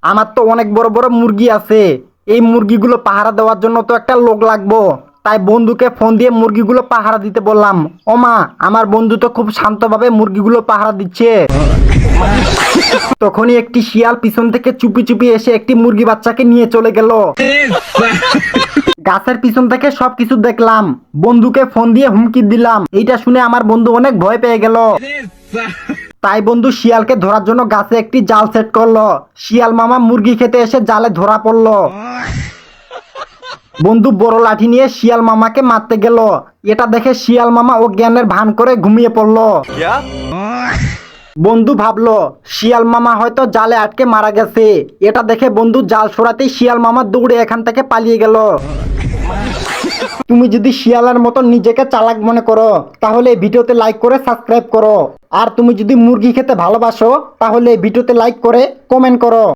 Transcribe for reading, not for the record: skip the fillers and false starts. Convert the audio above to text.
আমার তো অনেক বড় বড় মুরগি আছে, এই মুরগিগুলো পাহারা দেওয়ার জন্য তো একটা লোক লাগবো। তাই বন্ধুকে ফোন দিয়ে মুরগিগুলো পাহারা দিতে বললাম। ওমা, আমার বন্ধু তো খুব শান্তভাবে মুরগিগুলো পাহারা দিচ্ছে। তখনই একটি শিয়াল পিছন থেকে চুপি চুপি এসে একটি মুরগি বাচ্চাকে নিয়ে চলে গেল। গাছের পিছন থেকে সবকিছু দেখলাম, বন্ধুকে ফোন দিয়ে হুমকি দিলাম। এইটা শুনে আমার বন্ধু অনেক ভয় পেয়ে গেল। তাই বন্ধু শিয়ালকে ধরার জন্য গাছে একটি জাল সেট করলো। শিয়াল মামা মুরগি খেতে এসে জালে ধরা পড়লো। বন্ধু বড় লাঠি নিয়ে শিয়াল মামাকে মারতে গেল। এটা দেখে শিয়াল মামা অজ্ঞানের ভান করে ঘুমিয়ে পড়লো। বন্ধু ভাবলো শিয়াল মামা হয়তো জালে আটকে মারা গেছে। এটা দেখে বন্ধু জাল সরাতেই শিয়াল মামা দৌড়ে এখান থেকে পালিয়ে গেল। তুমি যদি শিয়ালের মতো নিজেকে চালাক মনে করো তাহলে এই ভিডিওতে লাইক করে সাবস্ক্রাইব করো। আর তুমি যদি মুরগি খেতে ভালোবাসো তাহলে এই ভিডিওতে লাইক করে কমেন্ট করো।